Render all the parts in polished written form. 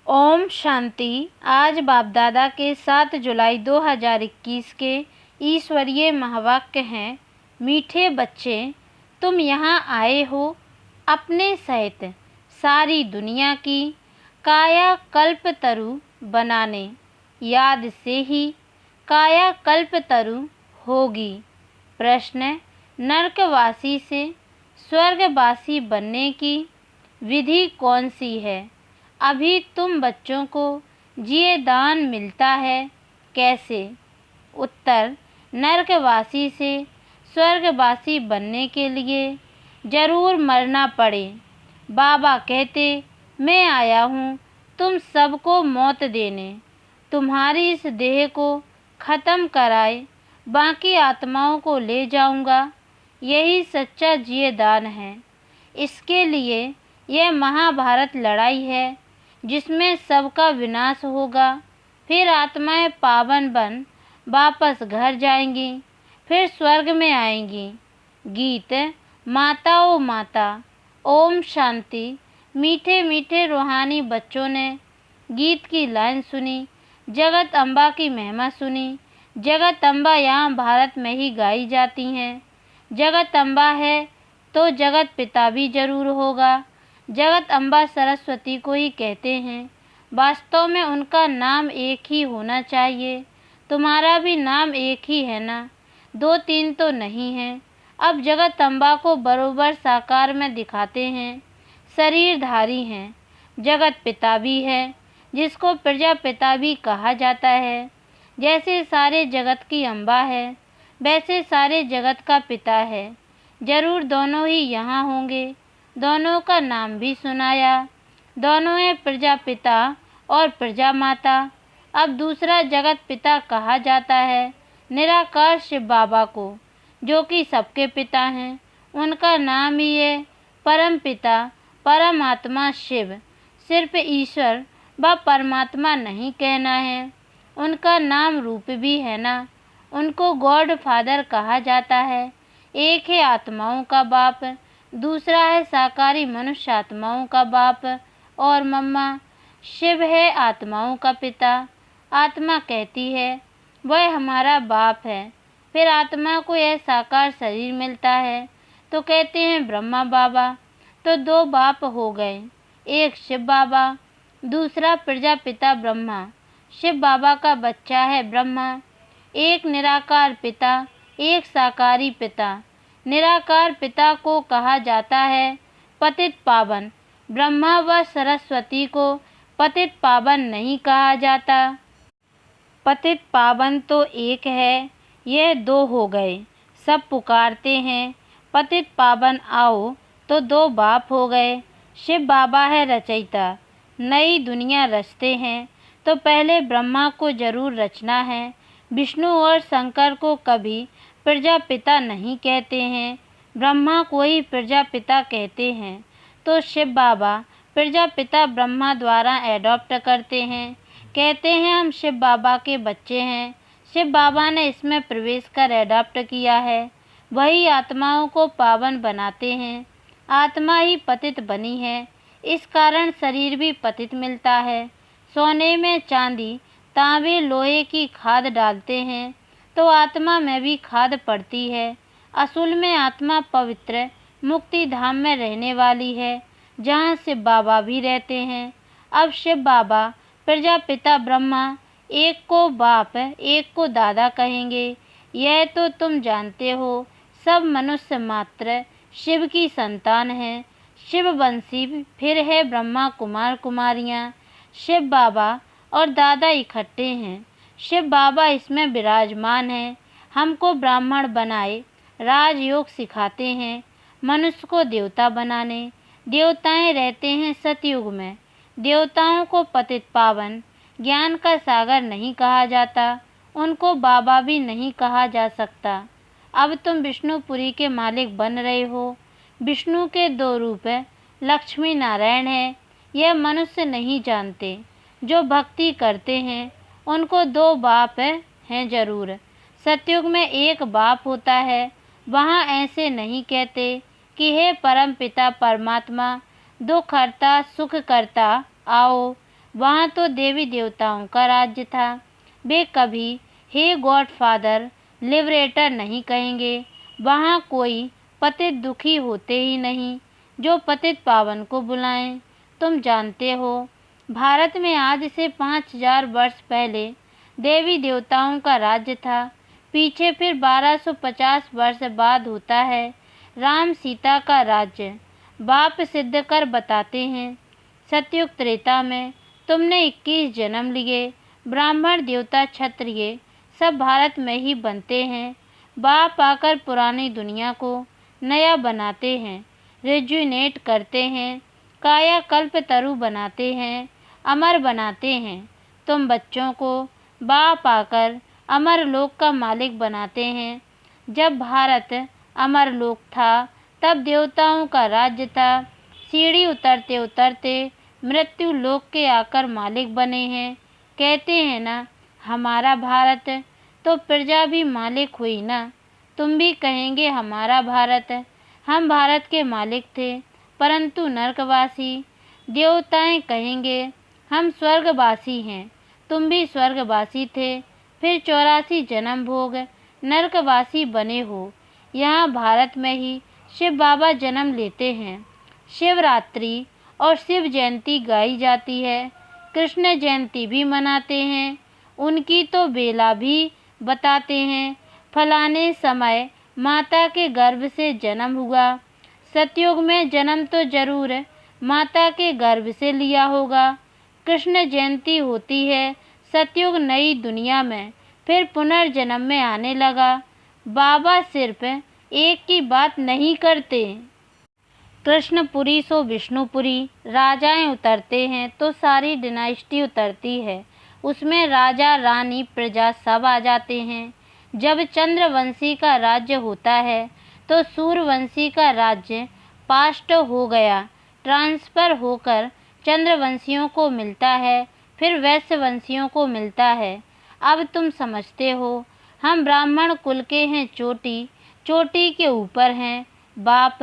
ओम शांति। आज बाप दादा के 7 जुलाई 2021 के ईश्वरीय महावाक्य हैं। मीठे बच्चे, तुम यहाँ आए हो अपने सहित सारी दुनिया की काया कल्प तरु बनाने। याद से ही काया कल्प तरु होगी। प्रश्न, नरकवासी से स्वर्गवासी बनने की विधि कौन सी है? अभी तुम बच्चों को जिये दान मिलता है, कैसे? उत्तर, नरकवासी से स्वर्गवासी बनने के लिए जरूर मरना पड़े। बाबा कहते, मैं आया हूँ तुम सबको मौत देने, तुम्हारी इस देह को ख़त्म कराए बाकी आत्माओं को ले जाऊंगा। यही सच्चा जिये दान है। इसके लिए यह महाभारत लड़ाई है जिसमें सबका विनाश होगा। फिर आत्माएं पावन बन वापस घर जाएंगी, फिर स्वर्ग में आएंगी। गीत, माता ओ माता। ओम शांति। मीठे मीठे रूहानी बच्चों ने गीत की लाइन सुनी, जगत अम्बा की महिमा सुनी। जगत अम्बा यहाँ भारत में ही गाई जाती हैं। जगत अम्बा है तो जगत पिता भी जरूर होगा। जगत अम्बा सरस्वती को ही कहते हैं। वास्तव में उनका नाम एक ही होना चाहिए। तुम्हारा भी नाम एक ही है ना, 2-3 तो नहीं है। अब जगत अम्बा को बरोबर साकार में दिखाते हैं। शरीरधारी हैं। जगत पिता भी है, जिसको प्रजापिता भी कहा जाता है। जैसे सारे जगत की अम्बा है, वैसे सारे जगत का पिता है। जरूर दोनों ही यहाँ होंगे। दोनों का नाम भी सुनाया। दोनों हैं प्रजापिता और प्रजा माता। अब दूसरा जगत पिता कहा जाता है निराकार शिव बाबा को, जो कि सबके पिता हैं। उनका नाम ही है परम पिता परमात्मा शिव। सिर्फ ईश्वर व परमात्मा नहीं कहना है, उनका नाम रूप भी है ना। उनको गॉड फादर कहा जाता है। एक है आत्माओं का बाप, दूसरा है साकारी मनुष्य आत्माओं का बाप और मम्मा। शिव है आत्माओं का पिता। आत्मा कहती है वह हमारा बाप है। फिर आत्मा को यह साकार शरीर मिलता है तो कहते हैं ब्रह्मा बाबा। तो 2 बाप हो गए, एक शिव बाबा, दूसरा प्रजापिता ब्रह्मा। शिव बाबा का बच्चा है ब्रह्मा। एक निराकार पिता, एक साकारी पिता। निराकार पिता को कहा जाता है पतित पावन। ब्रह्मा व सरस्वती को पतित पावन नहीं कहा जाता। पतित पावन तो एक है, यह 2 हो गए। सब पुकारते हैं पतित पावन आओ, तो 2 बाप हो गए। शिव बाबा है रचयिता, नई दुनिया रचते हैं तो पहले ब्रह्मा को जरूर रचना है। विष्णु और शंकर को कभी प्रजापिता नहीं कहते हैं, ब्रह्मा को ही प्रजापिता कहते हैं। तो शिव बाबा प्रजापिता ब्रह्मा द्वारा एडॉप्ट करते हैं, कहते हैं हम शिव बाबा के बच्चे हैं। शिव बाबा ने इसमें प्रवेश कर एडॉप्ट किया है। वही आत्माओं को पावन बनाते हैं। आत्मा ही पतित बनी है, इस कारण शरीर भी पतित मिलता है। सोने में चांदी तांबे लोहे की खाद डालते हैं तो आत्मा में भी खाद पड़ती है। असूल में आत्मा पवित्र मुक्ति धाम में रहने वाली है, जहाँ शिव बाबा भी रहते हैं। अब शिव बाबा प्रजापिता ब्रह्मा एक को बाप एक को दादा कहेंगे, यह तो तुम जानते हो। सब मनुष्य मात्र शिव की संतान है। शिव वंशी फिर है ब्रह्मा कुमार कुमारियाँ। शिव बाबा और दादा इकट्ठे हैं। शिव बाबा इसमें विराजमान है। हमको ब्राह्मण बनाए राजयोग सिखाते हैं, मनुष्य को देवता बनाने। देवताएं रहते हैं सतयुग में। देवताओं को पतित पावन ज्ञान का सागर नहीं कहा जाता, उनको बाबा भी नहीं कहा जा सकता। अब तुम विष्णुपुरी के मालिक बन रहे हो। विष्णु के 2 रूप लक्ष्मी नारायण है, यह मनुष्य नहीं जानते। जो भक्ति करते हैं उनको 2 बाप हैं जरूर। सतयुग में एक बाप होता है, वहाँ ऐसे नहीं कहते कि हे परम पिता परमात्मा दुख हरता सुख करता आओ। वहाँ तो देवी देवताओं का राज्य था। वे कभी हे गॉडफादर लिबरेटर नहीं कहेंगे। वहाँ कोई पतित दुखी होते ही नहीं जो पतित पावन को बुलाएं। तुम जानते हो भारत में आज से 5000 वर्ष पहले देवी देवताओं का राज्य था। पीछे फिर 1250 वर्ष बाद होता है राम सीता का राज्य। बाप सिद्ध कर बताते हैं सतयुग त्रेता में तुमने 21 जन्म लिए। ब्राह्मण देवता क्षत्रिय सब भारत में ही बनते हैं। बाप आकर पुरानी दुनिया को नया बनाते हैं, रिजुनेट करते हैं, कायाकल्प तरु बनाते हैं, अमर बनाते हैं। तुम बच्चों को बाप आकर अमर लोक का मालिक बनाते हैं। जब भारत अमर लोक था तब देवताओं का राज्य था। सीढ़ी उतरते उतरते मृत्यु लोक के आकर मालिक बने हैं। कहते हैं ना हमारा भारत, तो प्रजा भी मालिक हुई ना। तुम भी कहेंगे हमारा भारत। हम भारत के मालिक थे परंतु नरकवासी। देवताएं कहेंगे हम स्वर्गवासी हैं। तुम भी स्वर्गवासी थे फिर 84 जन्म भोग नरकवासी बने हो। यहाँ भारत में ही शिव बाबा जन्म लेते हैं। शिवरात्रि और शिव जयंती गाई जाती है। कृष्ण जयंती भी मनाते हैं। उनकी तो बेला भी बताते हैं। फलाने समय माता के गर्भ से जन्म हुआ। सतयुग में जन्म तो जरूर माता के गर्भ से लिया होगा। कृष्ण जयंती होती है सतयुग नई दुनिया में फिर पुनर्जन्म में आने लगा। बाबा सिर्फ एक की बात नहीं करते। कृष्णपुरी सो विष्णुपुरी। राजाएं उतरते हैं तो सारी डिनाइस्टी उतरती है। उसमें राजा रानी प्रजा सब आ जाते हैं। जब चंद्रवंशी का राज्य होता है तो सूर्यवंशी का राज्य पास्ट हो गया, ट्रांसफ़र होकर चंद्रवंशियों को मिलता है, फिर वैश्यवंशियों को मिलता है। अब तुम समझते हो हम ब्राह्मण कुल के हैं, चोटी चोटी के ऊपर हैं बाप।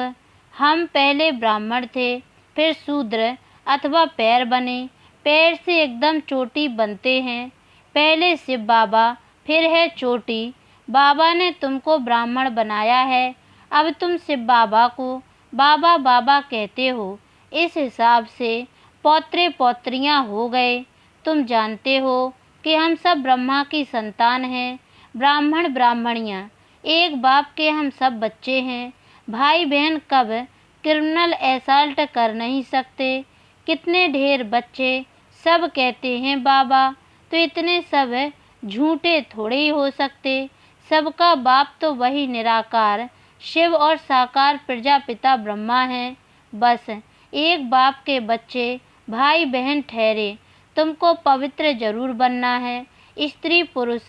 हम पहले ब्राह्मण थे फिर शूद्र अथवा पैर बने, पैर से एकदम चोटी बनते हैं। पहले शिव बाबा फिर है चोटी। बाबा ने तुमको ब्राह्मण बनाया है। अब तुम शिव बाबा को बाबा बाबा कहते हो। इस हिसाब से पौत्रे पौत्रियाँ हो गए। तुम जानते हो कि हम सब ब्रह्मा की संतान हैं। ब्राह्मण ब्राह्मणियाँ एक बाप के हम सब बच्चे हैं। भाई बहन कब क्रिमिनल असॉल्ट कर नहीं सकते। कितने ढेर बच्चे सब कहते हैं बाबा, तो इतने सब झूठे थोड़े ही हो सकते। सबका बाप तो वही निराकार शिव और साकार प्रजापिता ब्रह्मा है। बस एक बाप के बच्चे भाई बहन ठहरे। तुमको पवित्र जरूर बनना है। स्त्री पुरुष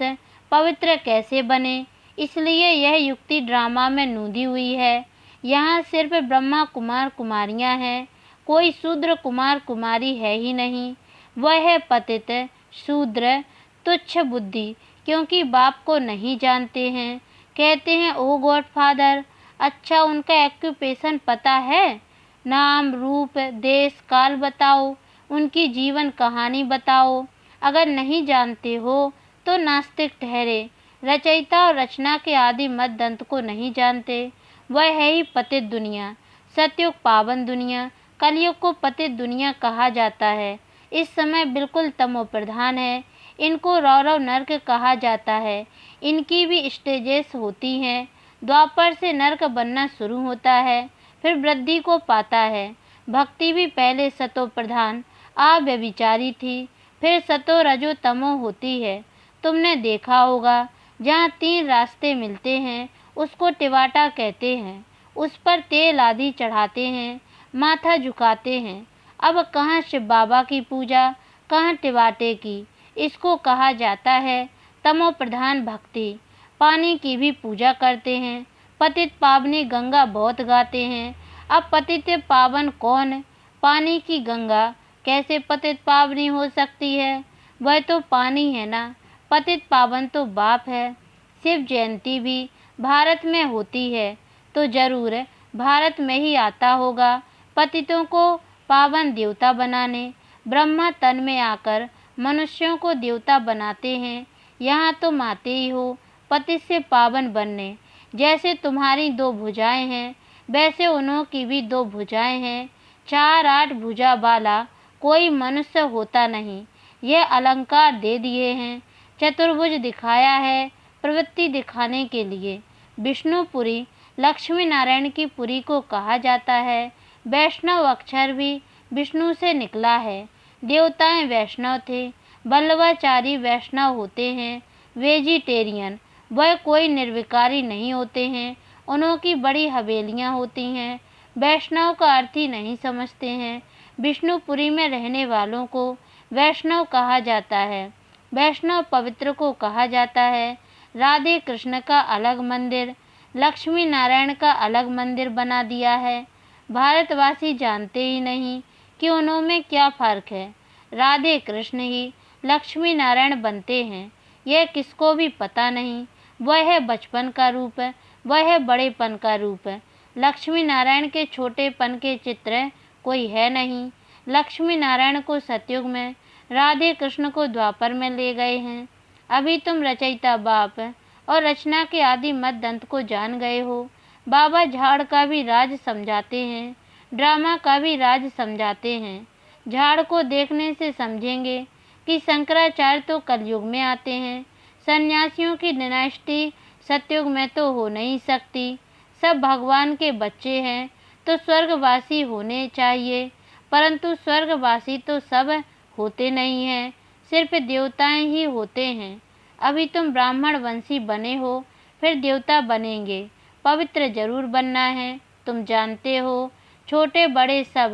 पवित्र कैसे बने, इसलिए यह युक्ति ड्रामा में नूदी हुई है। यहाँ सिर्फ ब्रह्मा कुमार कुमारियाँ हैं, कोई शूद्र कुमार कुमारी है ही नहीं। वह है पतित शूद्र तुच्छ बुद्धि, क्योंकि बाप को नहीं जानते हैं। कहते हैं ओ गॉड फादर, अच्छा उनका एक्यूपेशन पता है? नाम रूप देश काल बताओ, उनकी जीवन कहानी बताओ। अगर नहीं जानते हो तो नास्तिक ठहरे। रचयिता और रचना के आदि मत दंत को नहीं जानते। वह है ही पतित दुनिया। सतयुग पावन दुनिया, कलयुग को पतित दुनिया कहा जाता है। इस समय बिल्कुल तमो प्रधान है। इनको रौरव नर्क कहा जाता है। इनकी भी स्टेजेस होती हैं। द्वापर से नर्क बनना शुरू होता है, फिर वृद्धि को पाता है। भक्ति भी पहले सतो प्रधान अव्यभिचारी थी, फिर सतो रजो तमो होती है। तुमने देखा होगा जहाँ 3 रास्ते मिलते हैं उसको टिवाटा कहते हैं। उस पर तेल आदि चढ़ाते हैं, माथा झुकाते हैं। अब कहाँ शिव बाबा की पूजा, कहाँ टिवाटे की। इसको कहा जाता है तमो प्रधान भक्ति। पानी की भी पूजा करते हैं। पतित पावनी गंगा बहुत गाते हैं। अब पतित पावन कौन? पानी की गंगा कैसे पतित पावनी हो सकती है? वह तो पानी है ना। पतित पावन तो बाप है। शिव जयंती भी भारत में होती है तो जरूर भारत में ही आता होगा पतितों को पावन देवता बनाने। ब्रह्मा तन में आकर मनुष्यों को देवता बनाते हैं। यहाँ तुम आते ही हो पति से पावन बनने। जैसे तुम्हारी 2 भुजाएं हैं वैसे उन्हों की भी 2 भुजाएं हैं। 4-8 भुजा वाला कोई मनुष्य होता नहीं। यह अलंकार दे दिए हैं। चतुर्भुज दिखाया है प्रवृत्ति दिखाने के लिए। विष्णुपुरी लक्ष्मी नारायण की पुरी को कहा जाता है। वैष्णव अक्षर भी विष्णु से निकला है। देवताएं वैष्णव थे। वल्लभाचारी वैष्णव होते हैं। वेजिटेरियन वह कोई निर्विकारी नहीं होते हैं। उन्हों की बड़ी हवेलियां होती हैं। वैष्णव का अर्थ ही नहीं समझते हैं। विष्णुपुरी में रहने वालों को वैष्णव कहा जाता है। वैष्णव पवित्र को कहा जाता है। राधे कृष्ण का अलग मंदिर, लक्ष्मी नारायण का अलग मंदिर बना दिया है। भारतवासी जानते ही नहीं कि उनमें क्या फ़र्क है। राधे कृष्ण ही लक्ष्मी नारायण बनते हैं, यह किसको भी पता नहीं। वह है बचपन का रूप, वह है बड़ेपन का रूप। लक्ष्मी नारायण के छोटेपन के चित्र कोई है नहीं। लक्ष्मी नारायण को सतयुग में, राधे कृष्ण को द्वापर में ले गए हैं। अभी तुम रचयिता बाप और रचना के आदि मत दंत को जान गए हो। बाबा झाड़ का भी राज समझाते हैं, ड्रामा का भी राज समझाते हैं। झाड़ को देखने से समझेंगे कि शंकराचार्य तो कलयुग में आते हैं। सन्यासियों की डायनेस्टी सतयुग में तो हो नहीं सकती। सब भगवान के बच्चे हैं तो स्वर्गवासी होने चाहिए, परंतु स्वर्गवासी तो सब होते नहीं हैं, सिर्फ देवताएं ही होते हैं। अभी तुम ब्राह्मण वंशी बने हो, फिर देवता बनेंगे। पवित्र जरूर बनना है। तुम जानते हो छोटे बड़े सब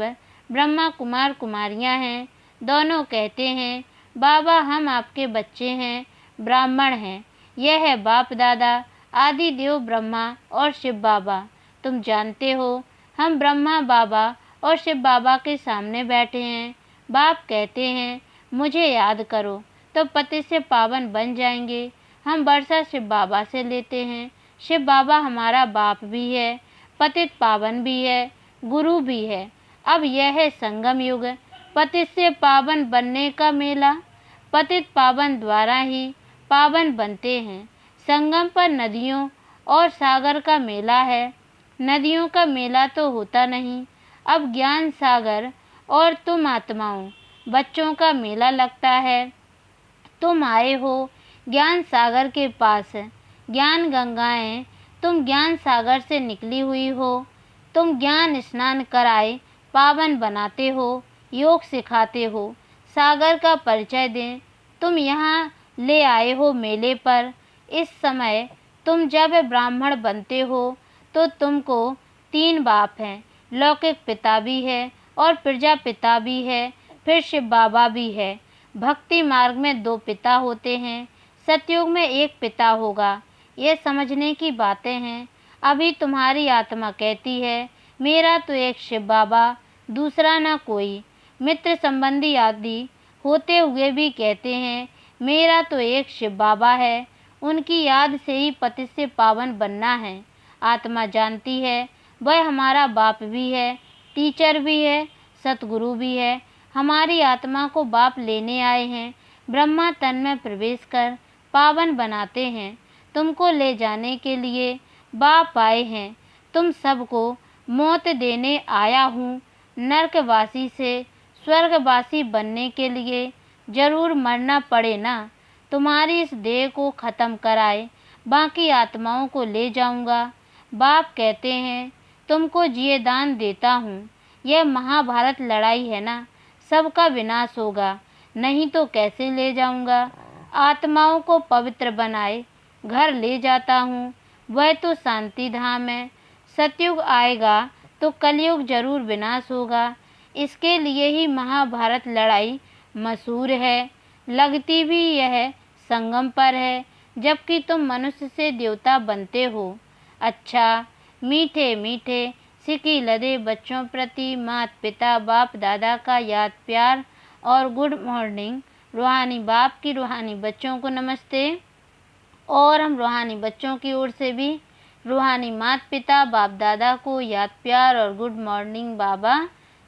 ब्रह्मा कुमार कुमारियां हैं। दोनों कहते हैं बाबा हम आपके बच्चे हैं, ब्राह्मण हैं। यह है बाप दादा आदि देव ब्रह्मा और शिव बाबा। तुम जानते हो हम ब्रह्मा बाबा और शिव बाबा के सामने बैठे हैं। बाप कहते हैं मुझे याद करो तो पति से पावन बन जाएंगे। हम वर्षा शिव बाबा से लेते हैं। शिव बाबा हमारा बाप भी है, पतित पावन भी है, गुरु भी है। अब यह है संगम युग, पतित से पावन बनने का मेला। पतित पावन द्वारा ही पावन बनते हैं। संगम पर नदियों और सागर का मेला है। नदियों का मेला तो होता नहीं। अब ज्ञान सागर और तुम आत्माओं बच्चों का मेला लगता है। तुम आए हो ज्ञान सागर के पास। ज्ञान गंगाएं तुम ज्ञान सागर से निकली हुई हो। तुम ज्ञान स्नान कराए पावन बनाते हो, योग सिखाते हो। सागर का परिचय दें। तुम यहाँ ले आए हो मेले पर। इस समय तुम जब ब्राह्मण बनते हो तो तुमको 3 बाप हैं। लौकिक पिता भी है और प्रजा पिता भी है, फिर शिव बाबा भी है। भक्ति मार्ग में 2 पिता होते हैं, सतयुग में 1 पिता होगा। ये समझने की बातें हैं। अभी तुम्हारी आत्मा कहती है मेरा तो एक शिव बाबा, दूसरा ना कोई। मित्र संबंधी आदि होते हुए भी कहते हैं मेरा तो एक शिव बाबा है। उनकी याद से ही पति से पावन बनना है। आत्मा जानती है वह हमारा बाप भी है, टीचर भी है, सतगुरु भी है। हमारी आत्मा को बाप लेने आए हैं। ब्रह्मा तन में प्रवेश कर पावन बनाते हैं। तुमको ले जाने के लिए बाप आए हैं। तुम सबको मौत देने आया हूँ। नरकवासी से स्वर्गवासी बनने के लिए जरूर मरना पड़े ना। तुम्हारी इस देह को ख़त्म कराए बाकी आत्माओं को ले जाऊंगा। बाप कहते हैं तुमको जिए दान देता हूँ। यह महाभारत लड़ाई है ना, सबका विनाश होगा, नहीं तो कैसे ले जाऊंगा। आत्माओं को पवित्र बनाए घर ले जाता हूँ। वह तो शांति धाम है। सतयुग आएगा तो कलयुग जरूर विनाश होगा। इसके लिए ही महाभारत लड़ाई मशहूर है। लगती भी यह संगम पर है, जबकि तुम मनुष्य से देवता बनते हो। अच्छा, मीठे मीठे सिकी लदे बच्चों प्रति माता पिता बाप दादा का याद प्यार और गुड मॉर्निंग। रूहानी बाप की रूहानी बच्चों को नमस्ते। और हम रूहानी बच्चों की ओर से भी रूहानी माता पिता बाप दादा को याद प्यार और गुड मॉर्निंग बाबा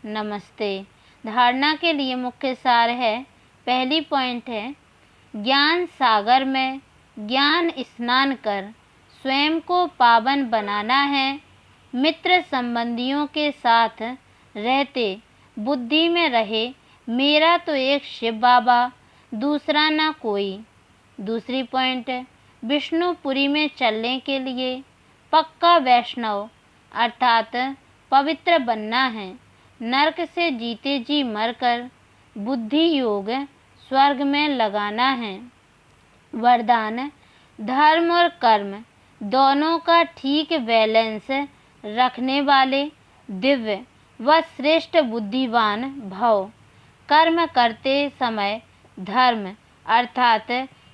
नमस्ते। धारणा के लिए मुख्य सार है। पहली पॉइंट है, ज्ञान सागर में ज्ञान स्नान कर स्वयं को पावन बनाना है। मित्र संबंधियों के साथ रहते बुद्धि में रहे, मेरा तो एक शिव बाबा, दूसरा ना कोई। दूसरी पॉइंट है, विष्णुपुरी में चलने के लिए पक्का वैष्णव अर्थात पवित्र बनना है। नरक से जीते जी मरकर बुद्धि योग स्वर्ग में लगाना है। वरदान, धर्म और कर्म दोनों का ठीक बैलेंस रखने वाले दिव्य व श्रेष्ठ बुद्धिवान भव। कर्म करते समय धर्म अर्थात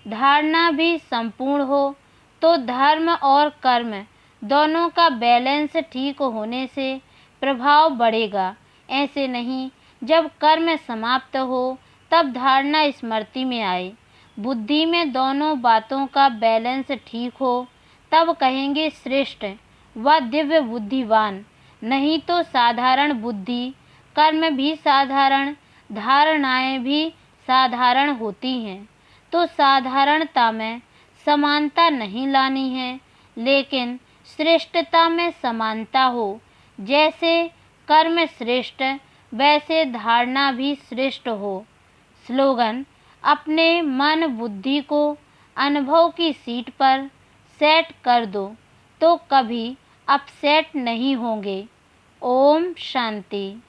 धारणा भी संपूर्ण हो तो धर्म और कर्म दोनों का बैलेंस ठीक होने से प्रभाव बढ़ेगा। ऐसे नहीं जब कर्म समाप्त हो तब धारणा स्मृति में आए। बुद्धि में दोनों बातों का बैलेंस ठीक हो तब कहेंगे श्रेष्ठ व दिव्य बुद्धिवान, नहीं तो साधारण बुद्धि, कर्म भी साधारण, धारणाएं भी साधारण होती हैं। तो साधारणता में समानता नहीं लानी है, लेकिन श्रेष्ठता में समानता हो। जैसे कर्म श्रेष्ठ वैसे धारणा भी श्रेष्ठ हो। स्लोगन, अपने मन बुद्धि को अनुभव की सीट पर सेट कर दो तो कभी अपसेट नहीं होंगे। ओम शांति।